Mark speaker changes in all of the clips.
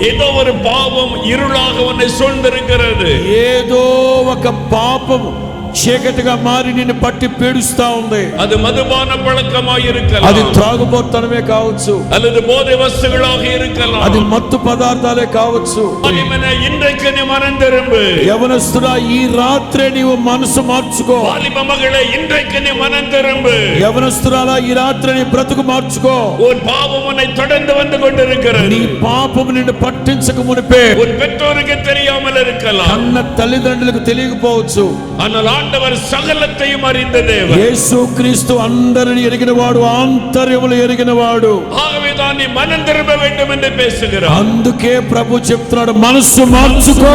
Speaker 1: ఏదో ఒక పాపం ఇరులాగా ఉన్నే సూழ்ந்திருக்கிறது.
Speaker 2: ఏదో ఒక పాపం చీకటిగా మారి నిన్ను పట్టి పీడిస్తా ఉంది.
Speaker 1: అది మదుపాన పழக்கமாய் இருக்கலாம்,
Speaker 2: అది త్రాగుబోతనమే కావచ్చు,
Speaker 1: அல்லது போதை வஸ்துகளாக இருக்கலாம்,
Speaker 2: అది మత్తు పదార్థాలే కావచ్చు.
Speaker 1: இன்றைக்கு நீ மனம் திரும்பு.
Speaker 2: యవనస్తుడా, ఈ రాత్రే నీవు మనసు మార్చుకో.
Speaker 1: வாலிப மகளே, இன்றைக்கு நீ மனம் திரும்பு.
Speaker 2: యవనస్తురాలా, ఈ రాత్రి నీ బ్రతుకు మార్చుకో.
Speaker 1: ஒரு பாவம் உன்னை தொடர்ந்து வந்து கொண்டிருக்கிறது.
Speaker 2: నీ పాపం నిన్ను పట్టించక మునిపే
Speaker 1: ஒரு பெற்றோருக்கு தெரியாமல் இருக்கலாம்,
Speaker 2: కన్న తల్లిదండ్రులకు తెలియకపోవచ్చు.
Speaker 1: ஆனால் ఆండవర్ సకలத்தையும் அறிந்த தேவன்.
Speaker 2: యేసుక్రీస్తు అందరిని ఎరిగినవాడు, ఆంతర్యములు ఎరిగినవాడు.
Speaker 1: ஆகவேதான் நீ மனம் திரும்ப வேண்டும் என்று பேசுகிறார்.
Speaker 2: అందుకే ప్రభు చెప్తున్నాడు, మనస్సు మార్చుకో.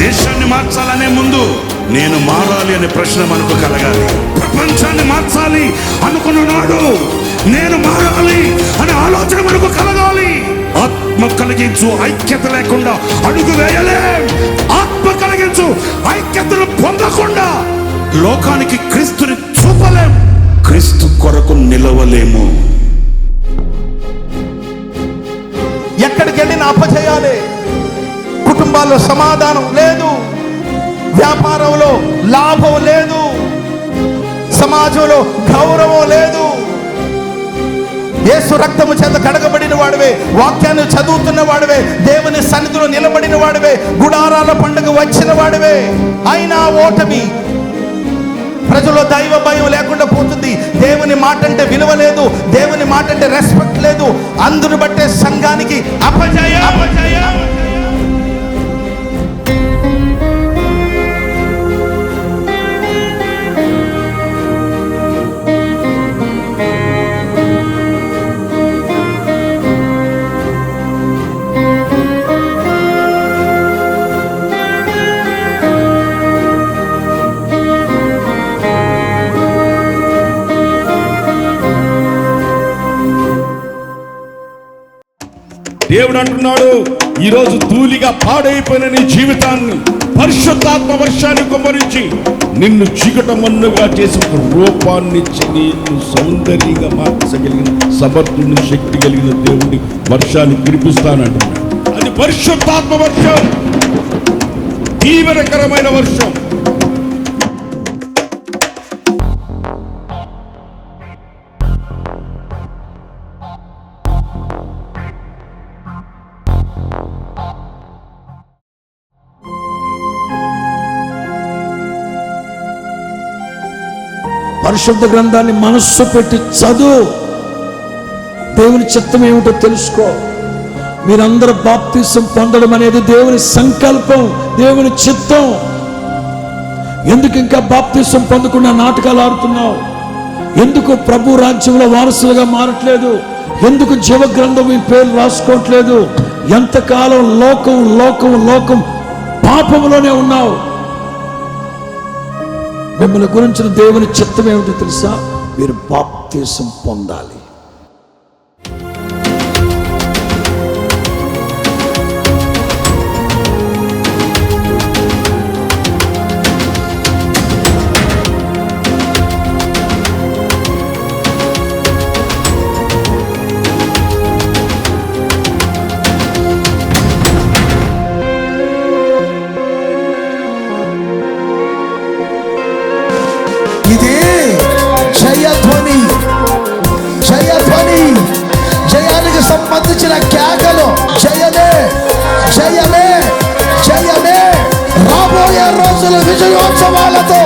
Speaker 3: దేశాన్ని మార్చాలనే ముందు నేను మారాలి అనే ప్రశ్న మనకు కలగాలి. ప్రపంచాన్ని మార్చాలి అనుకున్నాడు, నేను మారాలి అనే ఆలోచన మనకు కలగాలి. ఆత్మ కలిగించు ఐక్యత లేకుండా అడుగు వేయలేం. ఆత్మ కలిగించు ఐక్యతను పొందకుండా లోకానికి క్రీస్తుని చూపలేం. క్రీస్తు కొరకు నిలవలేము.
Speaker 4: ఎక్కడికి వెళ్ళిన అపజయాలే. కుటుంబాల్లో సమాధానం లేదు, వ్యాపారంలో లాభం లేదు, సమాజంలో గౌరవం లేదు. యేసు రక్తము చేత కడగబడిన వాడివే, వాక్యాన్ని చదువుతున్న వాడివే, దేవుని సన్నిధిలో నిలబడిన వాడివే, గుడారాల పండుగ వచ్చిన వాడివే, అయినా ఓటమి. ప్రజల్లో దైవ భయం లేకుండా పోతుంది. దేవుని మాట అంటే విలువ లేదు, దేవుని మాట అంటే రెస్పెక్ట్ లేదు. అందును బట్టే సంఘానికి అపజయం.
Speaker 2: దేవుడు అంటున్నాడు, ఈరోజు ధూళిగా పాడైపోయిన నీ జీవితాన్ని పరిశుద్ధాత్మ వర్షాన్ని కుమ్మరించి నిన్ను చీకటమన్నుగా చేసి ఒక రూపాన్నిచ్చి నిన్ను సౌందర్యంగా మార్చగలిగిన సమర్థుని, శక్తి కలిగిన దేవుడి వర్షాన్ని కురిపిస్తానంటున్నాడు. అది పరిశుద్ధాత్మ వర్షం, తీవ్రకరమైన వర్షం. పరిశుద్ధ గ్రంథాన్ని మనస్సు పెట్టి చదువు. దేవుని చిత్తం ఏమిటో తెలుసుకో. మీరందరూ బాప్తిసం పొందడం అనేది దేవుని సంకల్పం, దేవుని చిత్తం. ఎందుకు ఇంకా బాప్తిసం పొందకుండా నాటకాలు ఆడుతున్నావు? ఎందుకు ప్రభు రాజ్యంలో వారసులుగా మారట్లేదు? ఎందుకు జీవ గ్రంథం మీ పేరు రాసుకోవట్లేదు? ఎంతకాలం లోకం లోకం లోకం పాపంలోనే ఉన్నావు. మిమ్మల్ని గురించిన దేవుని చిత్తం ఏమిటో తెలుసా? మీరు బాప్తిసం పొందాలి.
Speaker 5: సంబంధించిన కేకలు జయమే జయమే జయమే. రాబోయే రోజుల విజయోత్సవాలతో